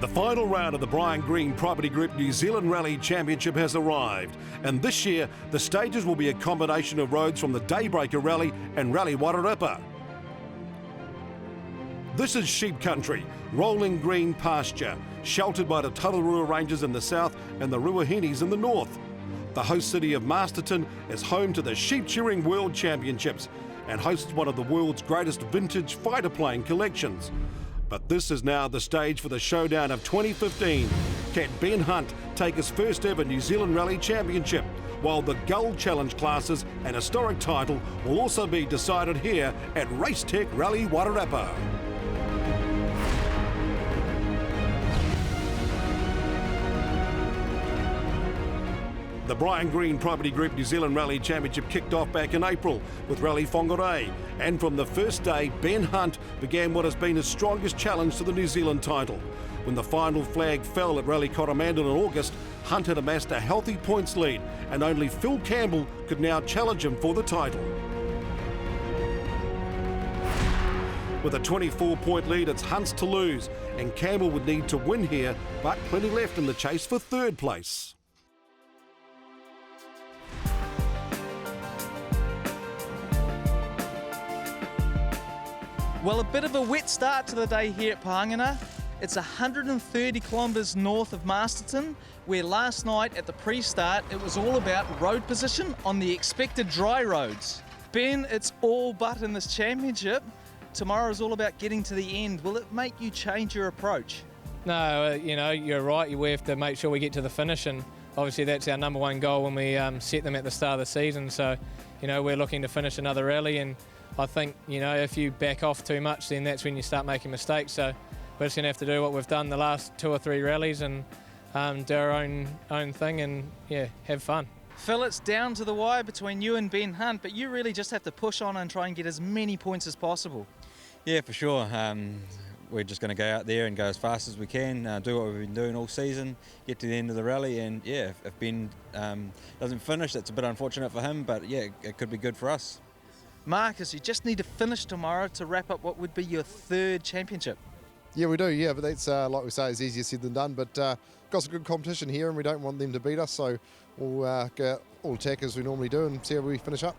The final round of the Brian Green Property Group New Zealand Rally Championship has arrived, and this year the stages will be a combination of roads from the Daybreaker Rally and Rally Wairarapa. This is sheep country, rolling green pasture, sheltered by the Tararua Ranges in the south and the Ruahinis in the north. The host city of Masterton is home to the Sheep Shearing World Championships and hosts one of the world's greatest vintage fighter plane collections. But this is now the stage for the showdown of 2015. Can Ben Hunt take his first ever New Zealand Rally Championship? While the Gull Challenge classes and historic title will also be decided here at Racetech Rally Wairarapa. The Brian Green Property Group New Zealand Rally Championship kicked off back in April with Rally Whangarei, and from the first day, Ben Hunt began what has been his strongest challenge to the New Zealand title. When the final flag fell at Rally Coromandel in August, Hunt had amassed a healthy points lead, and only Phil Campbell could now challenge him for the title. With a 24-point lead, it's Hunt's to lose, and Campbell would need to win here, but plenty left in the chase for third place. Well, a bit of a wet start to the day here at Pahangana. It's 130 kilometres north of Masterton, where last night at the pre-start it was all about road position on the expected dry roads. Ben, it's all but in this championship. Tomorrow is all about getting to the end. Will it make you change your approach? No, you're right. We have to make sure we get to the finish, and obviously that's our number one goal when we set them at the start of the season. So, we're looking to finish another rally, and I think, if you back off too much, then that's when you start making mistakes. So we're just going to have to do what we've done the last 2 or 3 rallies and do our own thing and, have fun. Phil, it's down to the wire between you and Ben Hunt, but you really just have to push on and try and get as many points as possible. Yeah, for sure. We're just going to go out there and go as fast as we can, do what we've been doing all season, get to the end of the rally, and if Ben doesn't finish, that's a bit unfortunate for him, but it could be good for us. Marcus, you just need to finish tomorrow to wrap up what would be your 3rd championship. Yeah, we do, but that's, like we say, it's easier said than done, but got some good competition here and we don't want them to beat us, so we'll go all attack as we normally do and see how we finish up.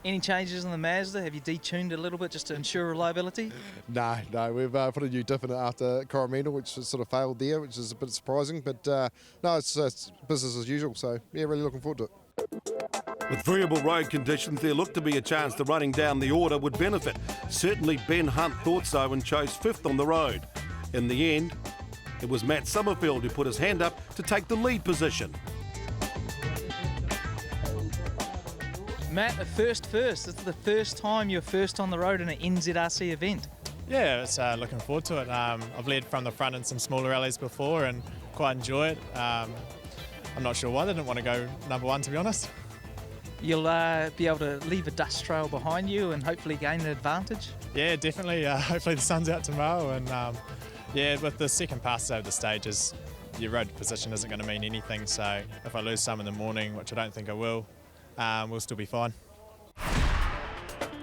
Any changes in the Mazda? Have you detuned a little bit just to ensure reliability? No, we've put a new diff in it after Coromandel, which sort of failed there, which is a bit surprising, but no, it's business as usual, so really looking forward to it. With variable road conditions, there looked to be a chance the running down the order would benefit. Certainly Ben Hunt thought so and chose 5th on the road. In the end, it was Matt Summerfield who put his hand up to take the lead position. Matt, a first. This is the first time you're first on the road in an NZRC event. Yeah, it's looking forward to it. I've led from the front in some smaller rallies before and quite enjoy it. I'm not sure why they didn't want to go number 1, to be honest. You'll be able to leave a dust trail behind you and hopefully gain an advantage? Yeah, definitely. Hopefully the sun's out tomorrow, and with the second passes over the stages, your road position isn't going to mean anything, so if I lose some in the morning, which I don't think I will, we'll still be fine.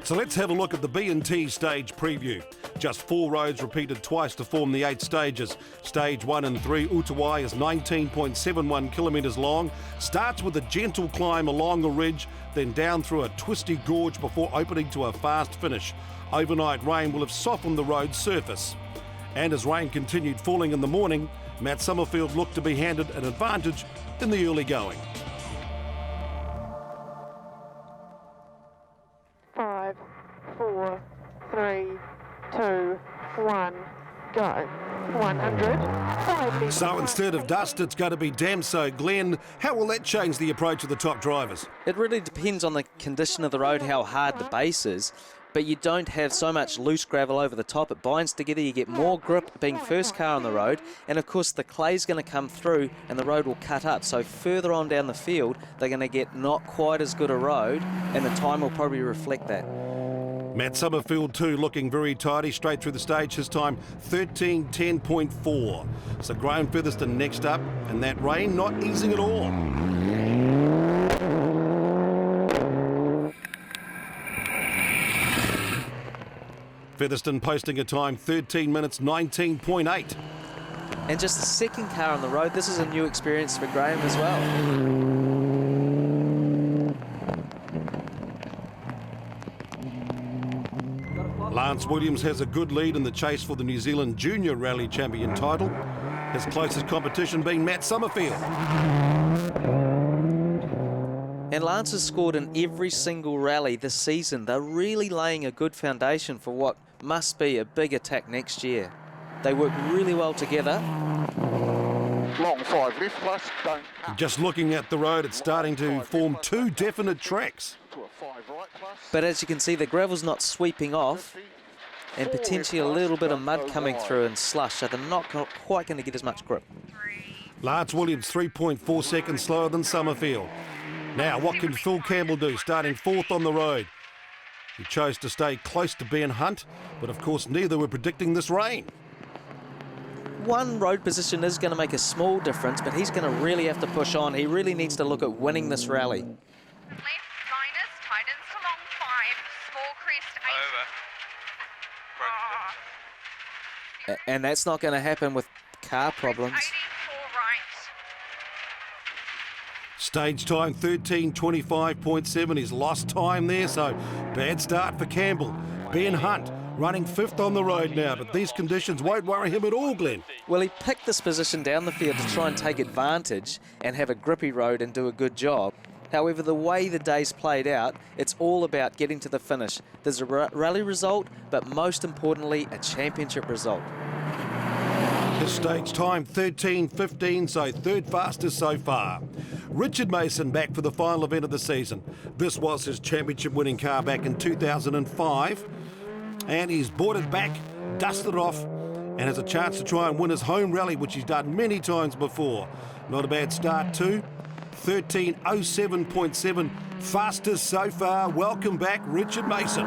So let's have a look at the B&T stage preview. Just 4 roads repeated twice to form the 8 stages. Stage 1 and 3, Utawai, is 19.71 kilometres long. Starts with a gentle climb along a ridge, then down through a twisty gorge before opening to a fast finish. Overnight rain will have softened the road's surface. And as rain continued falling in the morning, Matt Summerfield looked to be handed an advantage in the early going. 5, 4, 3, 2, 1, go. 100. So instead of dust, it's going to be damp. So Glenn, how will that change the approach of the top drivers? It really depends on the condition of the road, how hard the base is. But you don't have so much loose gravel over the top. It binds together, you get more grip being first car on the road, and of course the clay's going to come through and the road will cut up. So further on down the field, they're going to get not quite as good a road, and the time will probably reflect that. Matt Summerfield too looking very tidy straight through the stage, his time 13:10.4. So Graham Featherston next up, and that rain not easing at all. Featherston posting a time 13 minutes 19.8. And just the second car on the road, this is a new experience for Graham as well. Lance Williams has a good lead in the chase for the New Zealand Junior Rally Champion title. His closest competition being Matt Summerfield. And Lance has scored in every single rally this season. They're really laying a good foundation for what must be a big attack next year. They work really well together. Long 5 left plus, don't cut. Just looking at the road, it's starting to form two definite tracks. To a 5 right plus. But as you can see, the gravel's not sweeping off, and potentially a little bit of mud coming through and slush, so they're not quite going to get as much grip. Lance Williams 3.4 seconds slower than Summerfield. Now, what can Phil Campbell do, starting fourth on the road? He chose to stay close to Ben Hunt, but of course neither were predicting this rain. One road position is going to make a small difference, but he's going to really have to push on. He really needs to look at winning this rally. Left minus, tightens to long 5, small crest 8. And that's not going to happen with car problems. 84 right. Stage time 13:25.7. He's lost time there, so bad start for Campbell. Ben Hunt running fifth on the road now, but these conditions won't worry him at all, Glenn. Well, he picked this position down the field to try and take advantage and have a grippy road and do a good job. However, the way the day's played out, it's all about getting to the finish. There's a rally result, but most importantly, a championship result. His stage time 13:15, so third fastest so far. Richard Mason back for the final event of the season. This was his championship winning car back in 2005. And he's brought it back, dusted it off, and has a chance to try and win his home rally, which he's done many times before. Not a bad start too. 13:07.7, fastest so far. Welcome back, Richard Mason.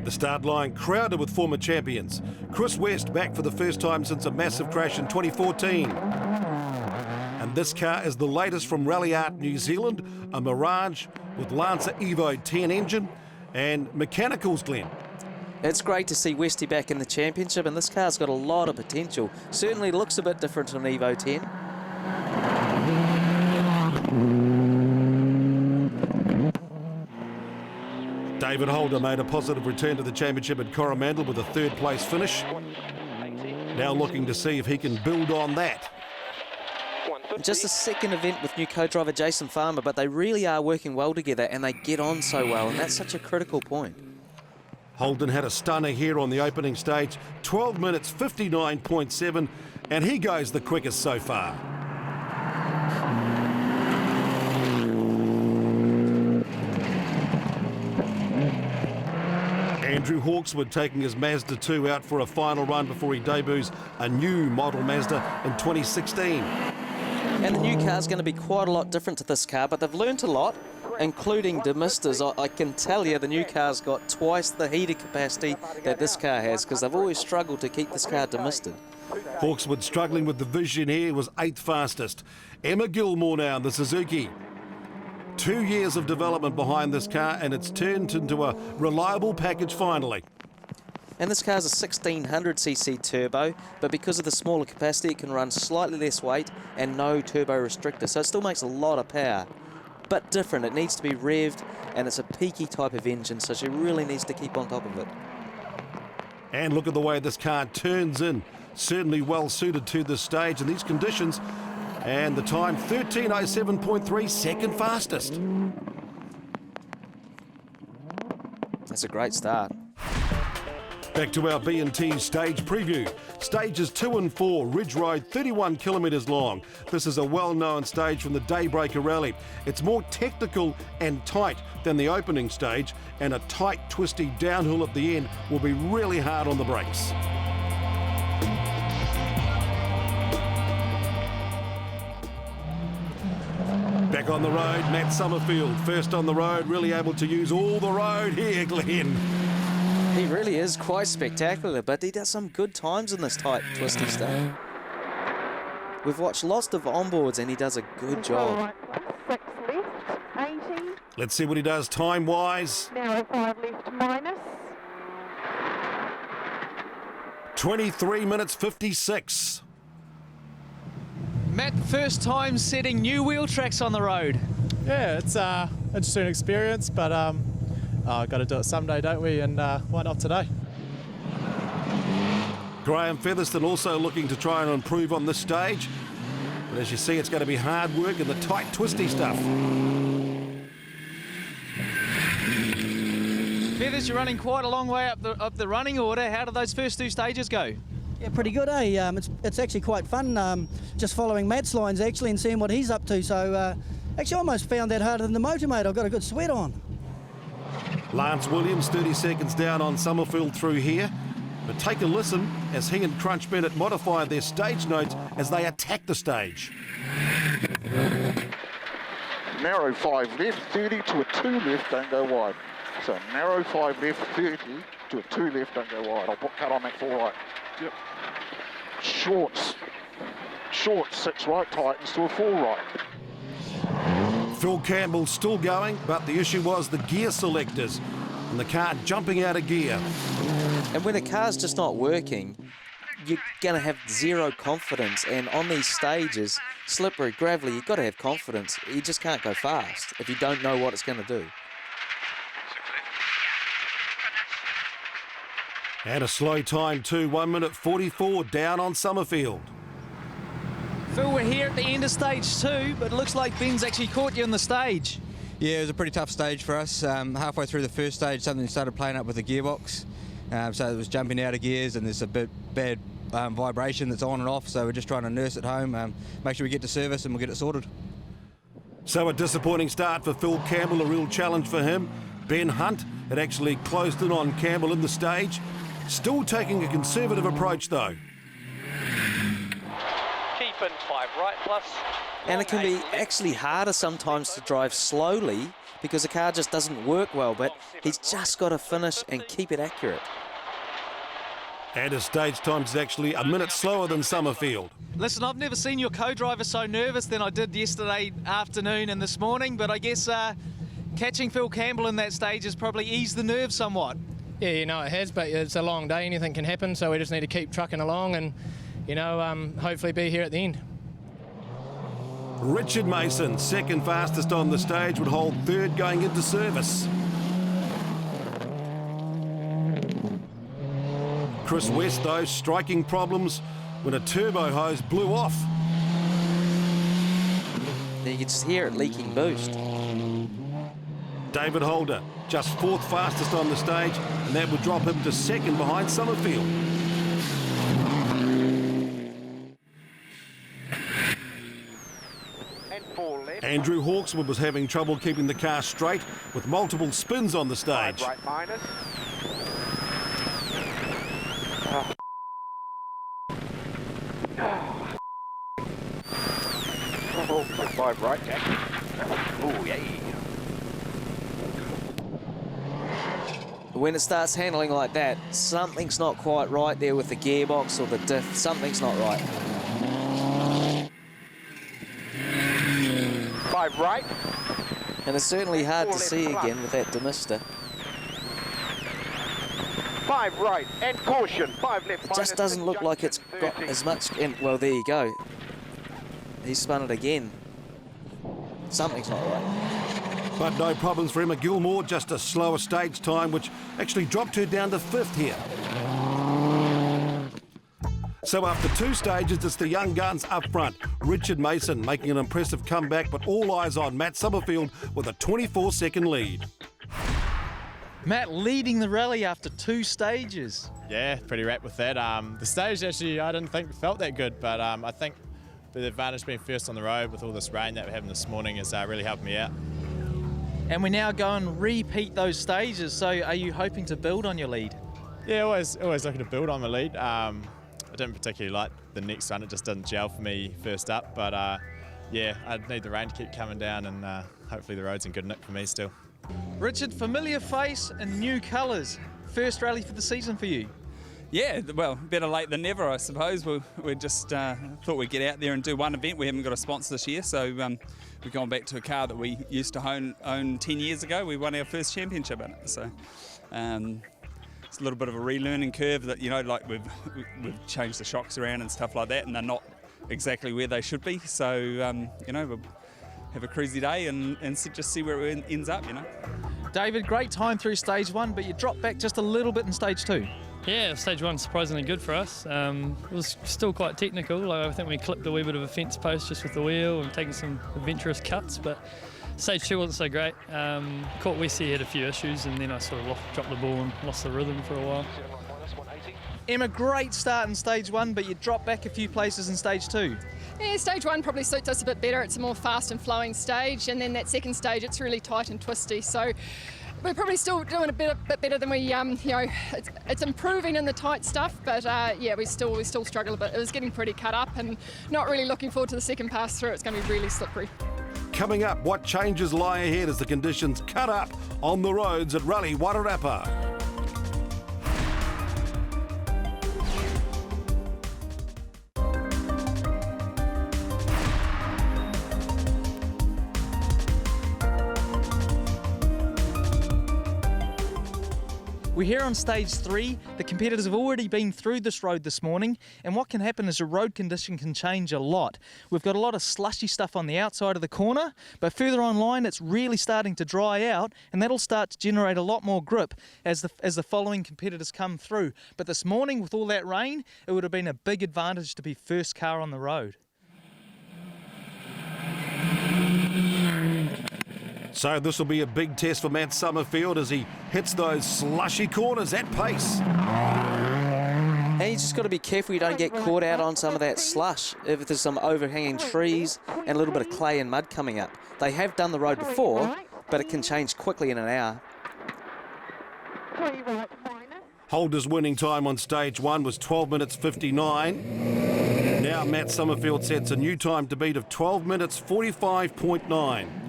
The start line crowded with former champions. Chris West back for the first time since a massive crash in 2014. And this car is the latest from Rally Art New Zealand, a Mirage with Lancer Evo 10 engine and mechanicals, Glenn. It's great to see Westy back in the championship, and this car's got a lot of potential. Certainly looks a bit different on Evo 10. David Holder made a positive return to the championship at Coromandel with a third place finish. Now looking to see if he can build on that. Just a second event with new co-driver Jason Farmer, but they really are working well together and they get on so well, and that's such a critical point. Holden had a stunner here on the opening stage, 12 minutes 59.7, and he goes the quickest so far. Andrew Hawkswood taking his Mazda 2 out for a final run before he debuts a new model Mazda in 2016. And the new car's going to be quite a lot different to this car, but they've learnt a lot, including demisters. I can tell you the new car's got twice the heater capacity that this car has, because they've always struggled to keep this car demisted. Hawkswood struggling with the vision here, was 8th fastest. Emma Gilmore now in the Suzuki. 2 years of development behind this car, and it's turned into a reliable package finally. And this car's a 1600cc turbo, but because of the smaller capacity, it can run slightly less weight and no turbo restrictor, so it still makes a lot of power. But different, it needs to be revved, and it's a peaky type of engine, so she really needs to keep on top of it. And look at the way this car turns in. Certainly well suited to this stage and these conditions. And the time 13:07.3, second fastest. That's a great start. Back to our B&T stage preview. Stages 2 and 4, Ridge Road, 31 kilometres long. This is a well-known stage from the Daybreaker Rally. It's more technical and tight than the opening stage, and a tight, twisty downhill at the end will be really hard on the brakes. Back on the road, Matt Summerfield, first on the road, really able to use all the road here, Glenn. He really is quite spectacular, but he does some good times in this tight, twisty stuff. We've watched lots of onboards and he does a good job. 6 left, 80. Let's see what he does time-wise. Narrow 5 left, minus. 23 minutes 56. Matt, first time setting new wheel tracks on the road. Yeah, it's an interesting experience, but got to do it someday, don't we? And why not today? Graham Featherston also looking to try and improve on this stage. But as you see, it's going to be hard work and the tight, twisty stuff. Feathers, you're running quite a long way up the running order. How did those first two stages go? Yeah, pretty good, eh? It's actually quite fun just following Matt's lines, actually, and seeing what he's up to. So, actually, I almost found that harder than the motor, mate. I've got a good sweat on. Lance Williams, 30 seconds down on Summerfield through here. But take a listen as he and Crunch Bennett modify their stage notes as they attack the stage. Narrow 5 left, 30 to a 2 left, don't go wide. So narrow 5 left, 30 to a 2 left, don't go wide. I'll put cut on that 4 right. Yep. Shorts 6 right, tightens to a 4 right. Phil Campbell still going, but the issue was the gear selectors and the car jumping out of gear. And when a car's just not working, you're going to have zero confidence. And on these stages, slippery, gravelly, you've got to have confidence. You just can't go fast if you don't know what it's going to do. And a slow time too, 1 minute 44 down on Summerfield. Phil, we're here at the end of stage 2, but it looks like Ben's actually caught you on the stage. Yeah, it was a pretty tough stage for us. Halfway through the first stage, something started playing up with the gearbox. So it was jumping out of gears and there's a bit bad vibration that's on and off. So we're just trying to nurse it home, make sure we get to service and we'll get it sorted. So a disappointing start for Phil Campbell, a real challenge for him. Ben Hunt had actually closed in on Campbell in the stage. Still taking a conservative approach though. Keep in 5 right plus. And it can be actually harder sometimes to drive slowly because the car just doesn't work well, but he's just got to finish and keep it accurate. And his stage time is actually a minute slower than Summerfield. Listen, I've never seen your co-driver so nervous than I did yesterday afternoon and this morning, but I guess catching Phil Campbell in that stage has probably eased the nerves somewhat. Yeah, you know it has, but it's a long day, anything can happen, so we just need to keep trucking along and, you know, hopefully be here at the end. Richard Mason, second fastest on the stage, would hold third going into service. Chris West, though, striking problems when a turbo hose blew off. You can just hear it leaking boost. David Holder, just fourth fastest on the stage, and that would drop him to second behind Summerfield. Andrew Hawkswood was having trouble keeping the car straight with multiple spins on the stage. 5 right minus. 5 right, Jack. Oh, yay. When it starts handling like that, something's not quite right there with the gearbox or the diff. Something's not right. 5 right. And it's certainly hard to see again with that demister. 5 right and caution. 5 left. It just doesn't look like it's got as much. Well, there you go. He spun it again. Something's not right. But no problems for Emma Gilmore, just a slower stage time, which actually dropped her down to fifth here. So after two stages, it's the young guns up front. Richard Mason making an impressive comeback, but all eyes on Matt Summerfield with a 24-second lead. Matt leading the rally after two stages. Yeah, pretty wrapped with that. The stage actually, I didn't think felt that good, but I think the advantage being first on the road with all this rain that we're having this morning is really helping me out. And we now go and repeat those stages, so are you hoping to build on your lead? Yeah, always looking to build on my lead. I didn't particularly like the next one, it just didn't gel for me first up, but yeah, I need the rain to keep coming down and hopefully the road's in good nick for me still. Richard, familiar face and new colours. First rally for the season for you? Yeah, well, better late than never, I suppose. We just thought we'd get out there and do one event. We haven't got a sponsor this year, so we've gone back to a car that we used to own 10 years ago. We won our first championship in it, so it's a little bit of a relearning curve that, you know, like we've changed the shocks around and stuff like that, and they're not exactly where they should be. So, you know, we'll have a cruisy day and just see where it ends up, you know. David, great time through stage 1, but you dropped back just a little bit in stage 2. Yeah, stage 1 surprisingly good for us. It was still quite technical. I think we clipped a wee bit of a fence post just with the wheel and taking some adventurous cuts, but stage 2 wasn't so great. Caught Westy had a few issues, and then I sort of dropped the ball and lost the rhythm for a while. Emma, great start in stage 1, but you dropped back a few places in stage 2. Yeah, stage 1 probably suits us a bit better. It's a more fast and flowing stage, and then that second stage, it's really tight and twisty. So we're probably still doing a bit better than we, you know, it's improving in the tight stuff, but yeah, we still struggle a bit. It was getting pretty cut up, and not really looking forward to the second pass through. It's going to be really slippery. Coming up, what changes lie ahead as the conditions cut up on the roads at Rally Wairarapa. We're here on stage 3. The competitors have already been through this road this morning, and what can happen is the road condition can change a lot. We've got a lot of slushy stuff on the outside of the corner, but further online it's really starting to dry out, and that'll start to generate a lot more grip as the following competitors come through. But this morning, with all that rain, it would have been a big advantage to be first car on the road. So this will be a big test for Matt Summerfield as he hits those slushy corners at pace. And you just got to be careful you don't get caught out on some of that slush if there's some overhanging trees and a little bit of clay and mud coming up. They have done the road before, but it can change quickly in an hour. Holder's winning time on stage 1 was 12 minutes 59. Now Matt Summerfield sets a new time to beat of 12 minutes 45.9.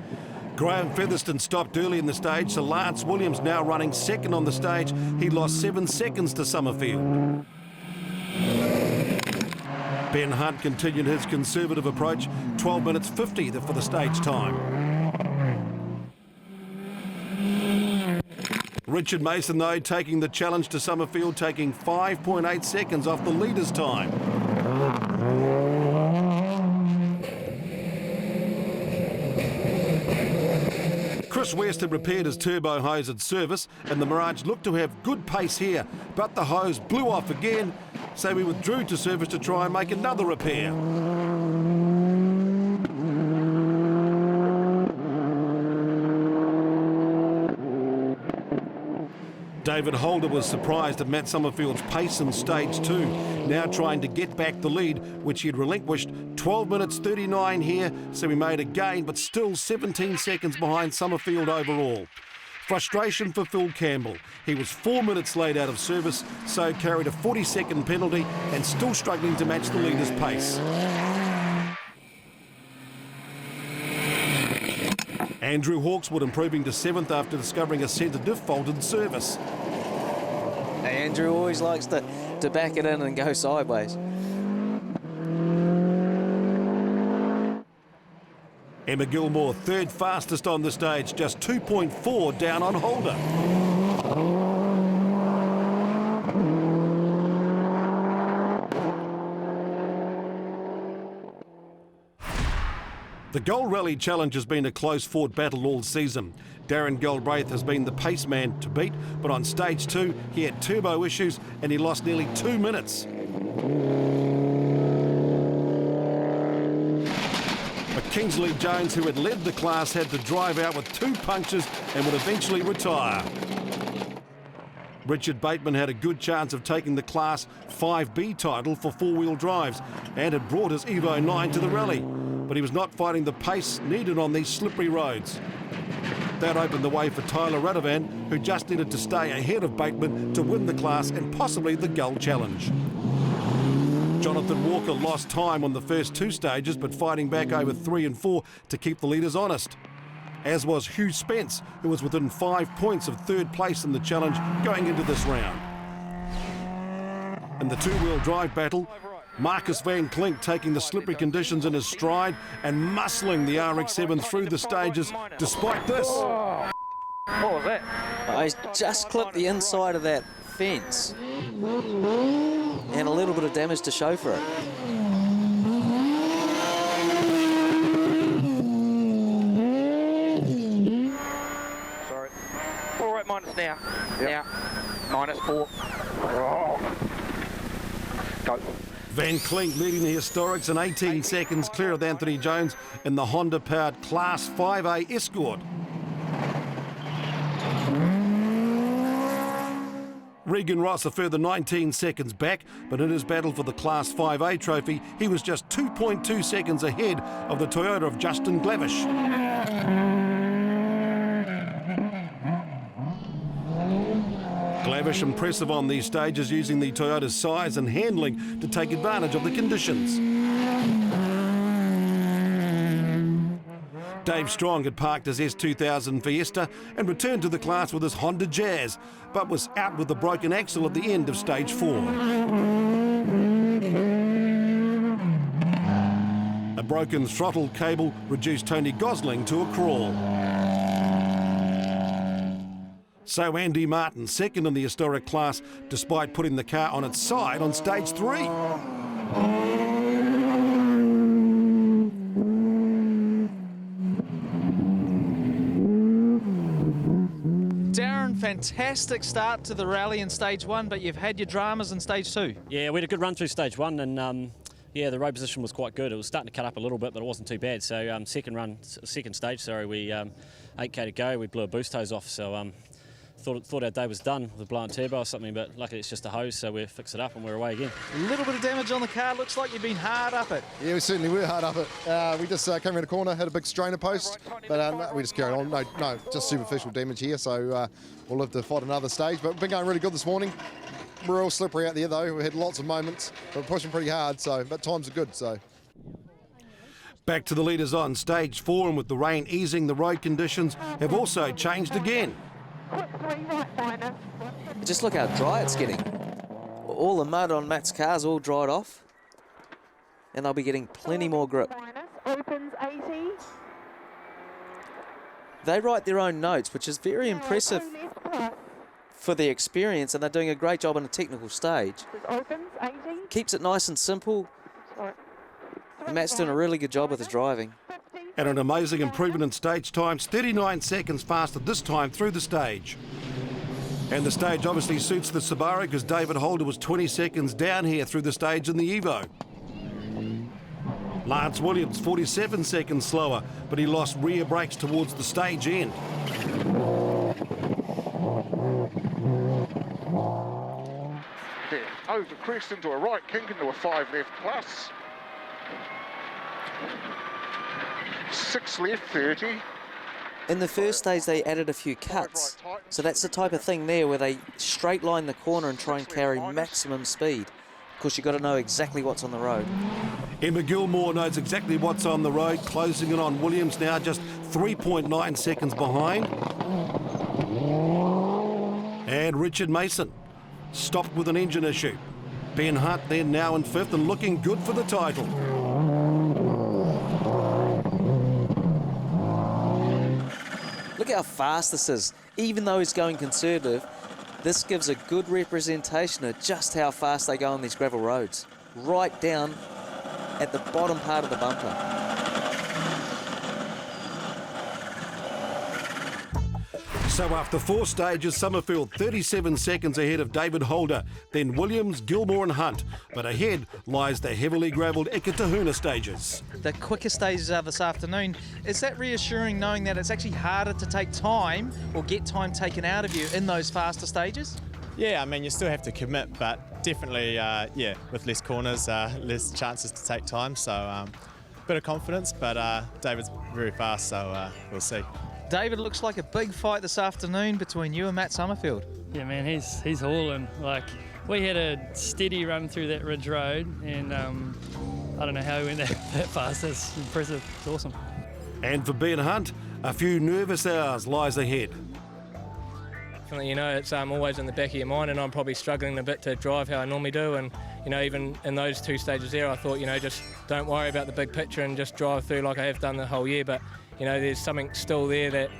Graham Featherston stopped early in the stage, so Lance Williams now running second on the stage. He lost 7 seconds to Summerfield. Ben Hunt continued his conservative approach, 12 minutes 50 for the stage time. Richard Mason, though, taking the challenge to Summerfield, taking 5.8 seconds off the leader's time. Chris West had repaired his turbo hose at service, and the Mirage looked to have good pace here, but the hose blew off again, so we withdrew to service to try and make another repair. David Holder was surprised at Matt Summerfield's pace in stage 2, now trying to get back the lead, which he had relinquished. 12 minutes 39 here, so he made a gain, but still 17 seconds behind Summerfield overall. Frustration for Phil Campbell. He was 4 minutes late out of service, so carried a 40-second penalty and still struggling to match the leader's pace. Andrew Hawkswood improving to 7th after discovering a centre diff fault in service. Andrew always likes to back it in and go sideways. Emma Gilmore, 3rd fastest on the stage, just 2.4 down on Holder. The Gold Rally Challenge has been a close fought battle all season. Darren Galbraith has been the pace man to beat, but on stage 2 he had turbo issues and he lost nearly 2 minutes. But Kingsley Jones, who had led the class, had to drive out with 2 punctures and would eventually retire. Richard Bateman had a good chance of taking the Class 5B title for 4-wheel drives and had brought his Evo 9 to the rally, but he was not finding the pace needed on these slippery roads. That opened the way for Tyler Radovan, who just needed to stay ahead of Bateman to win the class and possibly the Gold Challenge. Jonathan Walker lost time on the first 2 stages, but fighting back over 3 and 4 to keep the leaders honest. As was Hugh Spence, who was within 5 points of 3rd place in the challenge going into this round. In the 2-wheel drive battle, Marcus Van Klink taking the slippery conditions in his stride and muscling the RX-7 through the stages despite this. What was that? I just clipped the inside of that fence. And a little bit of damage to show for it. Sorry. 4 right minus now. Now. -4. Oh. Go. Van Klink leading the Historics in 18 seconds clear of Anthony Jones in the Honda-powered Class 5A Escort. Regan Ross a further 19 seconds back, but in his battle for the Class 5A trophy, he was just 2.2 seconds ahead of the Toyota of Justin Glavish. Glavish impressive on these stages, using the Toyota's size and handling to take advantage of the conditions. Dave Strong had parked his S2000 Fiesta and returned to the class with his Honda Jazz, but was out with a broken axle at the end of stage 4. A broken throttle cable reduced Tony Gosling to a crawl. So Andy Martin, second in the historic class, despite putting the car on its side on stage 3. Darren, fantastic start to the rally in stage 1, but you've had your dramas in stage 2. Yeah, we had a good run through stage 1, and yeah, the road position was quite good. It was starting to cut up a little bit, but it wasn't too bad. So second stage, we 8k to go. We blew a boost hose off, so thought our day was done with a blown turbo or something, but luckily it's just a hose, so we fixed it up and we're away again. A little bit of damage on the car. Looks like you've been hard up it. Yeah, we certainly were hard up it. We just came around a corner, had a big strainer post, but we just carried on. No, just superficial damage here, so we'll have to fight another stage. But we've been going really good this morning. We're all slippery out there though. We had lots of moments, but we're pushing pretty hard, but times are good, so. Back to the leaders on stage 4, and with the rain easing, the road conditions have also changed again. Just look how dry it's getting. All the mud on Matt's car's all dried off, and they'll be getting plenty more grip. Opens 80. They write their own notes, which is very impressive for their experience, and they're doing a great job on a technical stage. Opens 80. Keeps it nice and simple. And Matt's doing a really good job with his driving. And an amazing improvement in stage times, 39 seconds faster this time through the stage. And the stage obviously suits the Subaru, because David Holder was 20 seconds down here through the stage in the Evo. Lance Williams, 47 seconds slower, but he lost rear brakes towards the stage end. There, over crest into a right kink into a 5 left plus. 6 left, 30. In the first stage, they added a few cuts. So that's the type of thing there where they straight line the corner and try and carry maximum speed. Of course, you've got to know exactly what's on the road. Emma Gilmore knows exactly what's on the road, closing in on Williams now, just 3.9 seconds behind. And Richard Mason stopped with an engine issue. Ben Hunt then now in 5th and looking good for the title. Look how fast this is. Even though he's going conservative, this gives a good representation of just how fast they go on these gravel roads. Right down at the bottom part of the bumper. So after 4 stages, Summerfield 37 seconds ahead of David Holder, then Williams, Gilmore and Hunt. But ahead lies the heavily gravelled Ekatahuna stages. The quicker stages are this afternoon. Is that reassuring, knowing that it's actually harder to take time or get time taken out of you in those faster stages? Yeah, I mean, you still have to commit, but definitely, yeah, with less corners, less chances to take time. So bit of confidence, but David's very fast, so we'll see. David, looks like a big fight this afternoon between you and Matt Summerfield. Yeah, man, he's hauling. Like, we had a steady run through that ridge road, and I don't know how he went that fast. That's impressive. It's awesome. And for Ben Hunt, a few nervous hours lies ahead. You know, it's always in the back of your mind, and I'm probably struggling a bit to drive how I normally do. And you know, even in those 2 stages there, I thought, you know, just don't worry about the big picture and just drive through like I have done the whole year. But you know, there's something still there that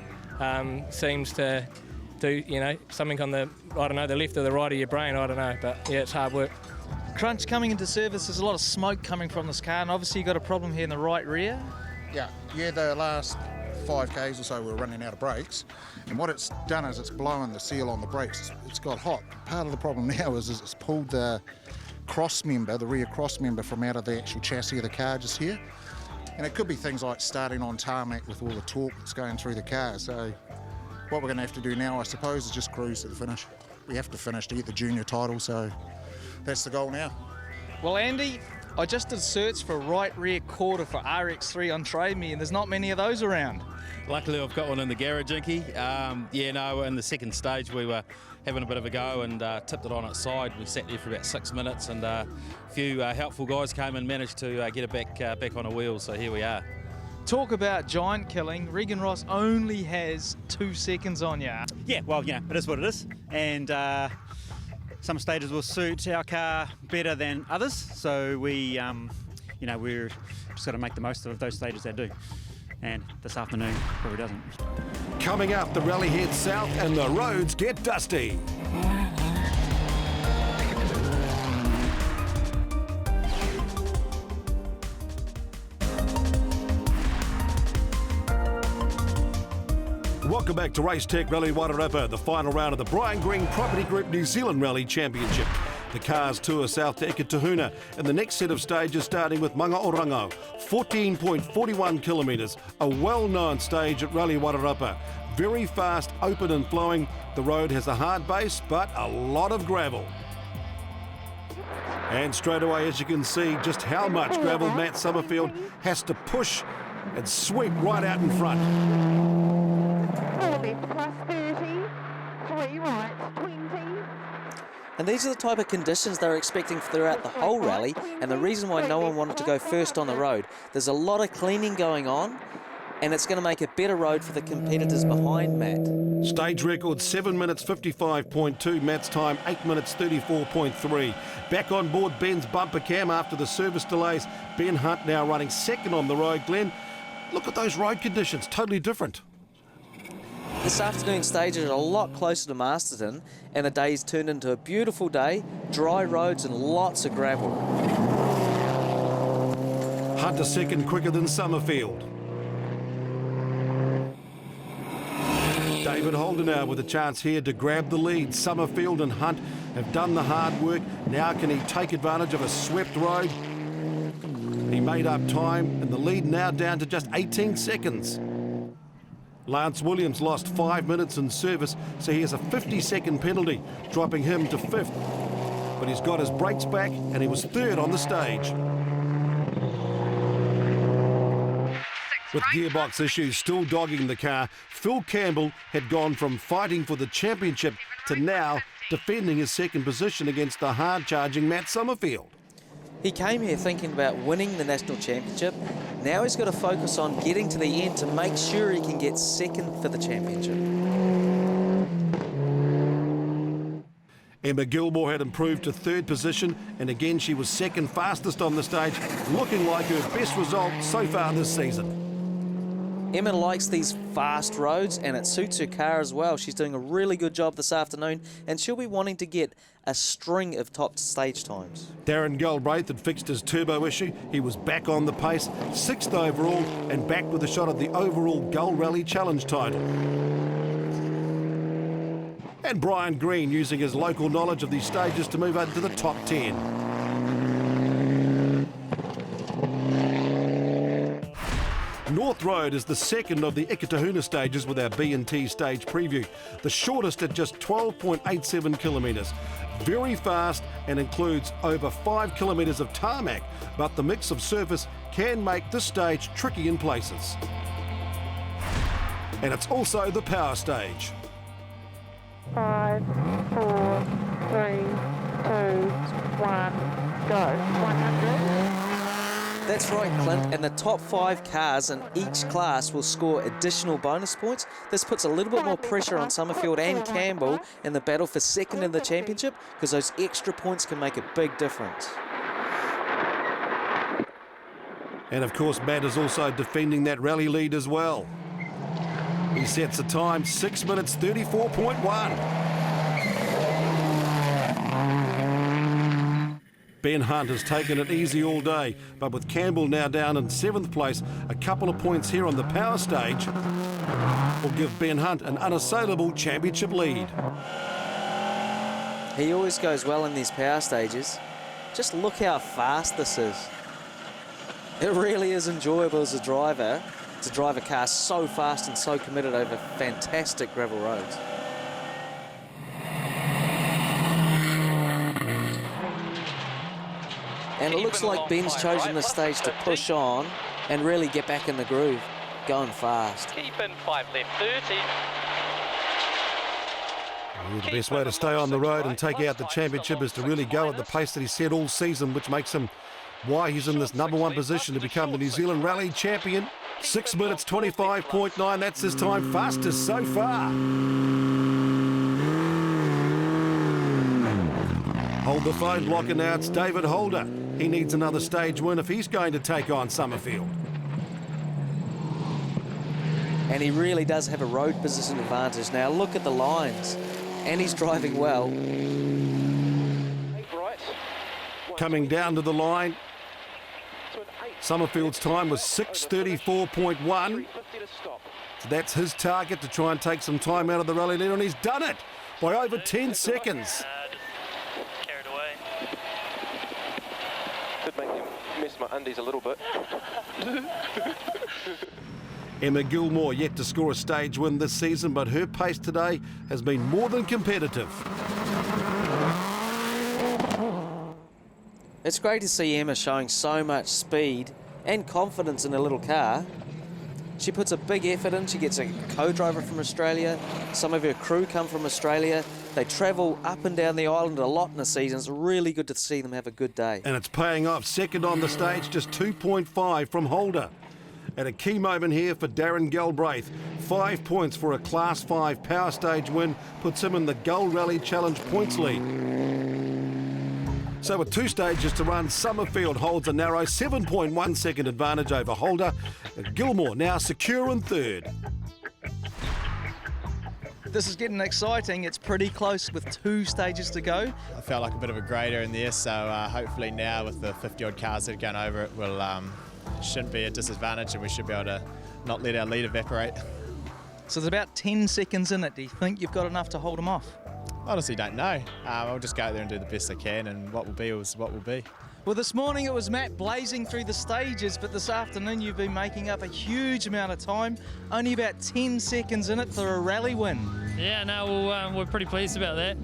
seems to do, you know, something on the, I don't know, the left or the right of your brain, I don't know, but yeah, it's hard work. Crunch, coming into service, there's a lot of smoke coming from this car, and obviously you've got a problem here in the right rear. Yeah, the last 5Ks or so we were running out of brakes, and what it's done is it's blown the seal on the brakes. It's got hot. Part of the problem now is it's pulled the cross member, the rear cross member, from out of the actual chassis of the car just here. And it could be things like starting on tarmac with all the torque that's going through the car. So what we're going to have to do now, I suppose, is just cruise to the finish. We have to finish to get the junior title, so that's the goal now. Well, Andy, I just did search for a right rear quarter for RX3 on Trade Me, and there's not many of those around. Luckily, I've got one in the garage, Inky. In the second stage, we were having a bit of a go and tipped it on its side. We sat there for about 6 minutes, and a few helpful guys came and managed to get it back on a wheel, so here we are. Talk about giant killing. Regan Ross only has 2 seconds on you. Yeah, well, it is what it is. And some stages will suit our car better than others. So we're just got to make the most of those stages that do. And this afternoon probably doesn't. Coming up, the rally heads south and the roads get dusty. Welcome back to Race Tech Rally Wairarapa, the final round of the Brian Green Property Group New Zealand Rally Championship. The cars tour south to Ikitahuna and the next set of stages starting with Mangaorango, 14.41 kilometres, a well-known stage at Rally Wairarapa. Very fast, open and flowing. The road has a hard base but a lot of gravel. And straight away, as you can see, just how much gravel Matt Summerfield has to push and sweep right out in front. 4 left plus 30, 3 right, 20. And these are the type of conditions they're expecting throughout the whole rally, and the reason why no one wanted to go first on the road. There's a lot of cleaning going on, and it's going to make a better road for the competitors behind Matt. Stage record 7 minutes 55.2, Matt's time 8 minutes 34.3. Back on board Ben's bumper cam after the service delays. Ben Hunt now running second on the road. Glenn, look at those road conditions, totally different. This afternoon's stages are a lot closer to Masterton, and the day's turned into a beautiful day, dry roads and lots of gravel. Hunt a second quicker than Summerfield. David Holdenauer with a chance here to grab the lead. Summerfield and Hunt have done the hard work. Now can he take advantage of a swept road? He made up time, and the lead now down to just 18 seconds. Lance Williams lost 5 minutes in service, so he has a 50-second penalty, dropping him to 5th. But he's got his brakes back, and he was 3rd on the stage. With gearbox issues still dogging the car, Phil Campbell had gone from fighting for the championship to now defending his second position against the hard-charging Matt Summerfield. He came here thinking about winning the national championship. Now he's got to focus on getting to the end to make sure he can get second for the championship. Emma Gilmore had improved to 3rd position, and again she was second fastest on the stage, looking like her best result so far this season. Emma likes these fast roads, and it suits her car as well. She's doing a really good job this afternoon, and she'll be wanting to get a string of top stage times. Darren Galbraith had fixed his turbo issue. He was back on the pace, 6th overall, and back with a shot at the overall Gull Rally Challenge title. And Brian Green using his local knowledge of these stages to move into the top 10. North Road is the second of the Ikitahuna stages with our B&T stage preview. The shortest at just 12.87 kilometres. Very fast and includes over 5 kilometres of tarmac, but the mix of surface can make this stage tricky in places. And it's also the power stage. 5, 4, 3, 2, 1, go. 100. That's right, Clint, and the top 5 cars in each class will score additional bonus points. This puts a little bit more pressure on Summerfield and Campbell in the battle for second in the championship, because those extra points can make a big difference. And of course, Matt is also defending that rally lead as well. He sets a time 6 minutes 34.1. Ben Hunt has taken it easy all day, but with Campbell now down in 7th place, a couple of points here on the power stage will give Ben Hunt an unassailable championship lead. He always goes well in these power stages. Just look how fast this is. It really is enjoyable as a driver to drive a car so fast and so committed over fantastic gravel roads. And it looks like Ben's chosen this stage to push on and really get back in the groove, going fast. Keep in 5 left 30. The best way to stay on the road and take out the championship is to really go at the pace that he set all season, which makes him why he's in this #1 position to become the New Zealand Rally champion. 6 minutes 25.9, that's his time fastest so far. Hold the phone blocker now, it's David Holder. He needs another stage win if he's going to take on Summerfield. And he really does have a road position advantage now. Look at the lines. And he's driving well. Coming down to the line, Summerfield's time was 6:34.1. So that's his target, to try and take some time out of the rally leader, and he's done it by over 10 seconds. Carried away. Could make him miss my undies a little bit. Emma Gilmore yet to score a stage win this season, but her pace today has been more than competitive. It's great to see Emma showing so much speed and confidence in her little car. She puts a big effort in. She gets a co-driver from Australia. Some of her crew come from Australia. They travel up and down the island a lot in the season. It's really good to see them have a good day. And it's paying off. Second on the stage, just 2.5 from Holder. At a key moment here for Darren Galbraith. 5 points for a Class 5 power stage win puts him in the Gold Rally Challenge points lead. So with 2 stages to run, Summerfield holds a narrow 7.1 second advantage over Holder. Gilmore now secure in 3rd. This is getting exciting. It's pretty close with 2 stages to go. I felt like a bit of a grader in there, so hopefully now with the 50-odd cars that are going over it, we'll shouldn't be a disadvantage and we should be able to not let our lead evaporate. So there's about 10 seconds in it. Do you think you've got enough to hold them off? Honestly, don't know. I'll just go out there and do the best I can, and what will be is what will be. Well, this morning it was Matt blazing through the stages, but this afternoon you've been making up a huge amount of time. Only about 10 seconds in it for a rally win. Yeah, no, we're pretty pleased about that.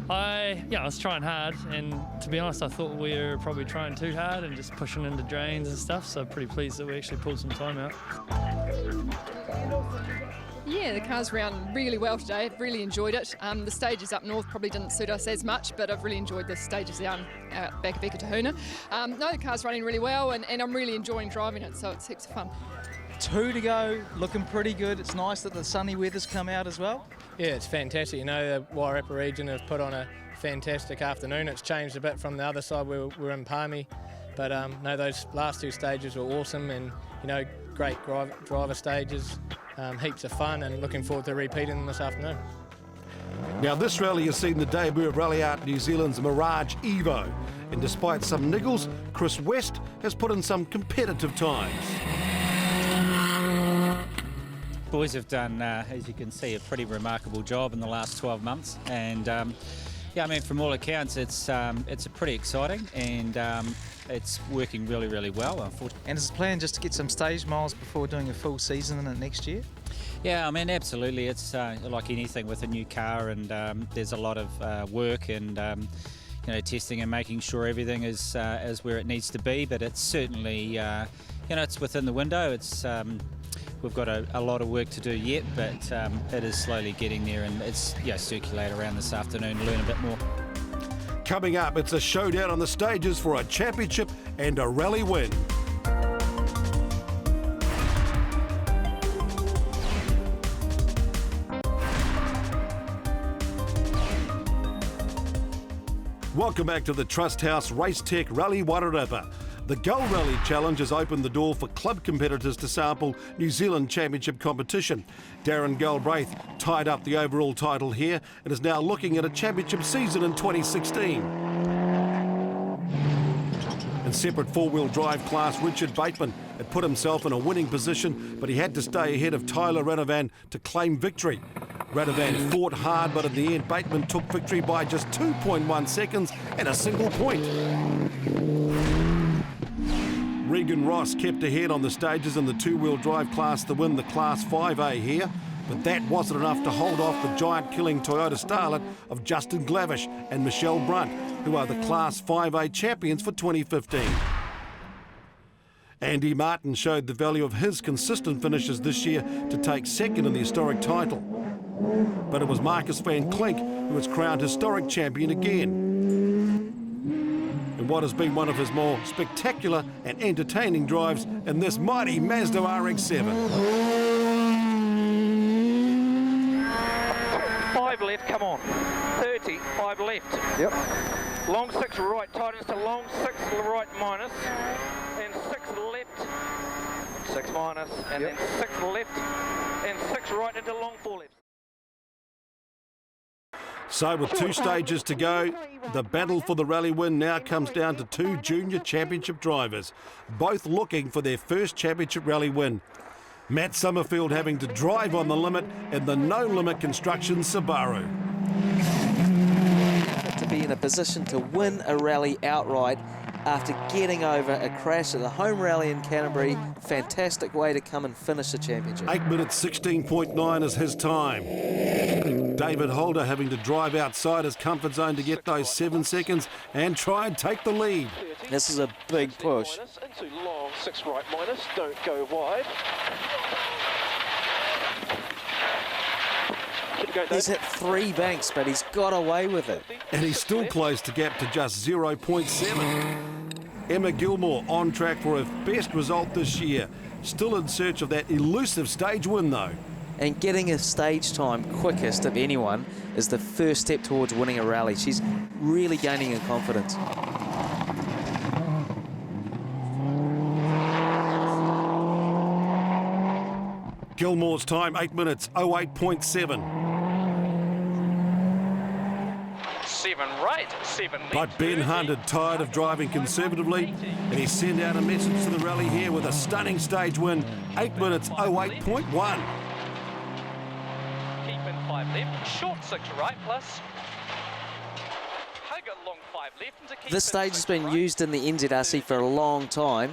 I was trying hard, and to be honest, I thought we were probably trying too hard and just pushing into drains and stuff, so pretty pleased that we actually pulled some time out. Yeah, the car's ran really well today. I've really enjoyed it. The stages up north probably didn't suit us as much, but I've really enjoyed the stages down back of Ekatahuna. No, the car's running really well, and I'm really enjoying driving it, so it's heaps of fun. 2 to go, looking pretty good. It's nice that the sunny weather's come out as well. Yeah, it's fantastic. You know, the Wairarapa region have put on a fantastic afternoon. It's changed a bit from the other side where we're in Palmy. But no, those last 2 stages were awesome, and, you know, great driver stages, heaps of fun, and looking forward to repeating them this afternoon. Now this rally has seen the debut of Rally Art New Zealand's Mirage Evo. And despite some niggles, Chris West has put in some competitive times. Boys have done, as you can see, a pretty remarkable job in the last 12 months, and yeah, I mean, from all accounts, it's pretty exciting, and it's working really, really well. And is the plan just to get some stage miles before doing a full season in it next year? Yeah, I mean, absolutely. It's like anything with a new car, and there's a lot of work and you know, testing and making sure everything is where it needs to be. But it's certainly, you know, it's within the window. It's we've got a lot of work to do yet, but it is slowly getting there, and it's circulate around this afternoon to learn a bit more. Coming up, it's a showdown on the stages for a championship and a rally win. Welcome back to the Trust House Race Tech Rally Wairarapa. The Gull Rally Challenge has opened the door for club competitors to sample New Zealand Championship competition. Darren Galbraith tied up the overall title here and is now looking at a championship season in 2016. In separate four-wheel drive class, Richard Bateman had put himself in a winning position, but he had to stay ahead of Tyler Radovan to claim victory. Radovan fought hard, but in the end, Bateman took victory by just 2.1 seconds and a single point. Regan Ross kept ahead on the stages in the two-wheel drive class to win the Class 5A here, but that wasn't enough to hold off the giant-killing Toyota Starlet of Justin Glavish and Michelle Brunt, who are the Class 5A champions for 2015. Andy Martin showed the value of his consistent finishes this year to take second in the historic title. But it was Marcus van Klink who was crowned historic champion again. In what has been one of his more spectacular and entertaining drives in this mighty Mazda RX-7. 5 left, come on. 30, 5 left. Yep. Long 6 right, tightens to long 6 right minus, and 6 left, 6 minus, and then 6 left, and 6 right into long 4 left. So with 2 stages to go, the battle for the rally win now comes down to 2 junior championship drivers, both looking for their first championship rally win. Matt Summerfield having to drive on the limit in the no-limit construction Subaru. To be in a position to win a rally outright after getting over a crash at the home rally in Canterbury, fantastic way to come and finish the championship. 8 minutes 16.9 is his time. David Holder having to drive outside his comfort zone to get those 7 seconds and try and take the lead. This is a big push. Into long 6 right minus, don't go wide. He's hit 3 banks, but he's got away with it. And he's still closed the gap to just 0.7. Emma Gilmore on track for her best result this year. Still in search of that elusive stage win though. And getting a stage time quickest of anyone is the first step towards winning a rally. She's really gaining in confidence. Gilmore's time, 8 minutes, 08.7. 7 right, 7 left. But Ben Hunt had tired of driving conservatively, and he sent out a message to the rally here with a stunning stage win, 8 minutes, 08.1. Keep in 5 left, short 6 right plus. Hug a long 5 left into keep. This stage has been used in the NZRC for a long time,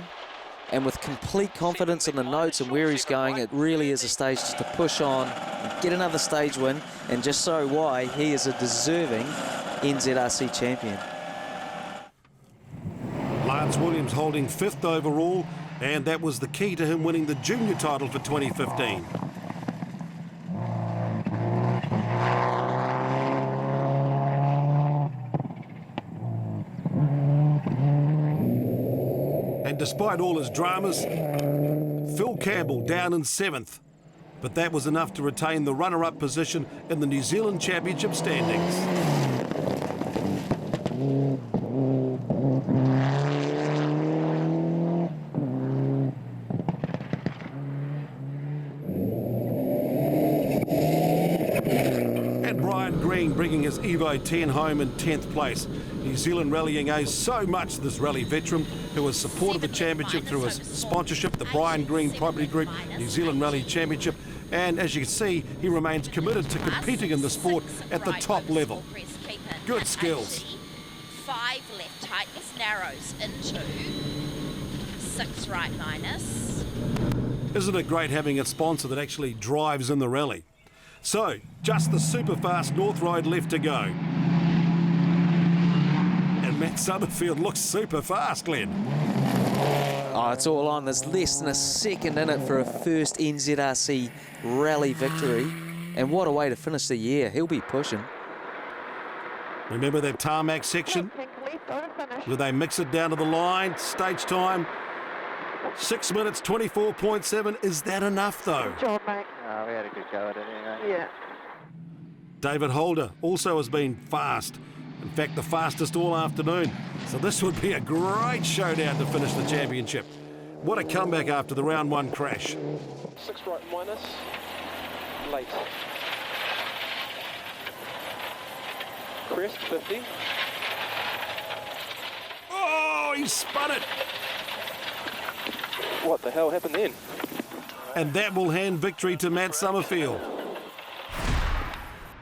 and with complete confidence in the notes and where he's going, it really is a stage just to push on, get another stage win, and just show why he is a deserving NZRC champion. Lance Williams holding 5th overall, and that was the key to him winning the junior title for 2015. And despite all his dramas, Phil Campbell down in 7th. But that was enough to retain the runner-up position in the New Zealand Championship standings. And Brian Green bringing his Evo 10 home in 10th place. New Zealand rallying owes so much to this rally veteran who has supported the championship through his sponsorship, the Brian Green Property Group New Zealand Rally Championship. And as you can see, he remains committed to competing in the sport at the top level. Good skills. 5 left tightness, narrows into 6 right minus. Isn't it great having a sponsor that actually drives in the rally? So, just the super fast North Road left to go. And Matt Summerfield looks super fast, Glenn. Oh, it's all on. There's less than a second in it for a first NZRC rally victory. And what a way to finish the year. He'll be pushing. Remember that tarmac section? Where they mix it down to the line, stage time, 6 minutes, 24.7. Is that enough, though? Good job, mate. Oh, we had a good go at it anyway. Yeah. David Holder also has been fast. In fact, the fastest all afternoon. So this would be a great showdown to finish the championship. What a comeback after the round 1 crash. 6 right minus, late. Crest 50. Oh, he spun it. What the hell happened then? And that will hand victory to Matt Summerfield.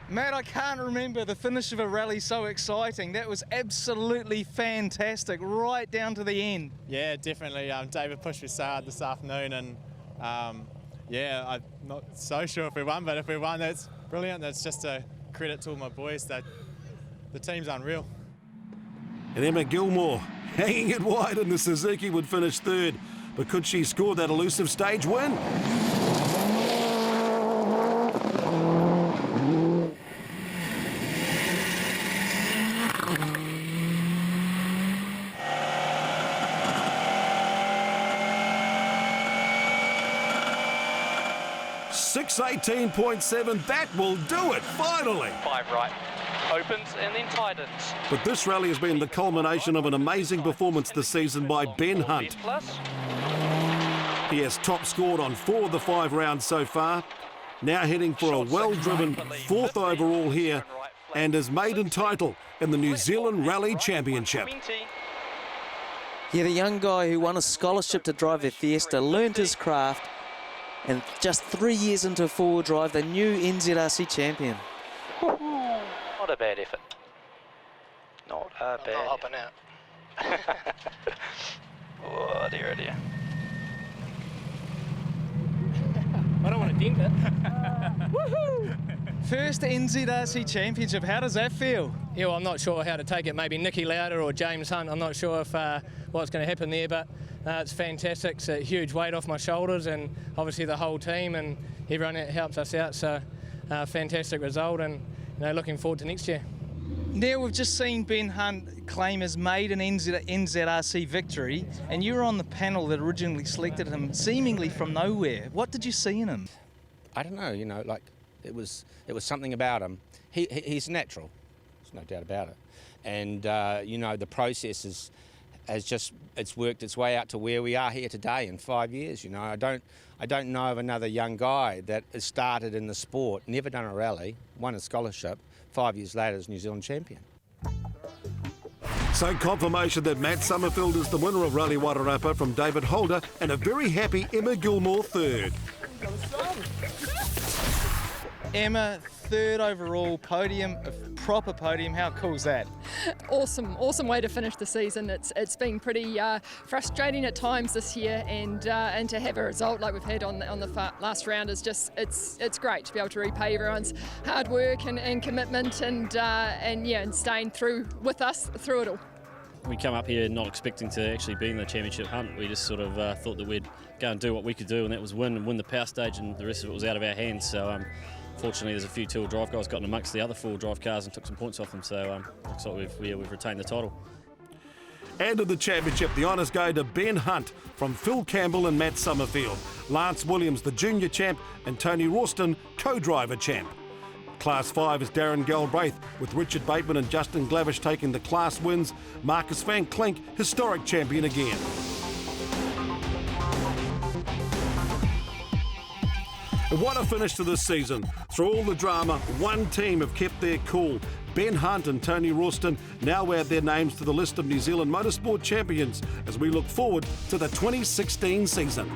Matt, I can't remember the finish of a rally so exciting. That was absolutely fantastic, right down to the end. Yeah, definitely. David pushed me so hard this afternoon, and yeah, I'm not so sure if we won, but if we won, that's brilliant. That's just a credit to all my boys. That the team's unreal. And Emma Gilmore hanging it wide in the Suzuki would finish 3rd. But could she score that elusive stage win? .618.7, that will do it, finally. 5 right, opens and then tightens. But this rally has been the culmination of an amazing performance this season by Ben Hunt. He has top scored on 4 of the 5 rounds so far, now heading for a well-driven 4th overall here and his maiden title in the New Zealand Rally Championship. Yeah, the young guy who won a scholarship to drive their Fiesta learned his craft, and just 3 years into four-wheel drive, the new NZRC champion. Not a bad effort. Not a bad. Not hopping out. Oh dear, oh dear. I don't want to dent it. Woohoo! First NZRC championship, how does that feel? Yeah, well, I'm not sure how to take it. Maybe Nicky Lauder or James Hunt. I'm not sure if what's going to happen there, but it's fantastic. It's a huge weight off my shoulders, and obviously the whole team and everyone that helps us out. So fantastic result, and looking forward to next year. Now we've just seen Ben Hunt claim his maiden NZRC victory, and you were on the panel that originally selected him seemingly from nowhere. What did you see in him? I don't know, like it was something about him. He's natural, there's no doubt about it. And the process it's worked its way out to where we are here today in 5 years. I don't know of another young guy that has started in the sport, never done a rally, won a scholarship, 5 years later as New Zealand champion. So confirmation that Matt Summerfield is the winner of Rally Wairarapa from David Holder, and a very happy Emma Gilmore 3rd. Emma, 3rd overall podium, a proper podium. How cool is that? Awesome way to finish the season. It's been pretty frustrating at times this year, and to have a result like we've had on the last round is just it's great to be able to repay everyone's hard work and commitment and staying through with us through it all. We come up here not expecting to actually be in the championship hunt. We just sort of thought that we'd go and do what we could do, and that was win the power stage, and the rest of it was out of our hands. So fortunately, there's a few two-wheel drive guys got in amongst the other four-wheel drive cars and took some points off them. So looks like we've retained the title. And in the championship, the honours go to Ben Hunt from Phil Campbell and Matt Summerfield, Lance Williams, the junior champ, and Tony Ralston, co-driver champ. Class 5 is Darren Galbraith, with Richard Bateman and Justin Glavish taking the class wins. Marcus van Klink, historic champion again. And what a finish to this season. Through all the drama, one team have kept their cool. Ben Hunt and Tony Ralston now add their names to the list of New Zealand motorsport champions as we look forward to the 2016 season.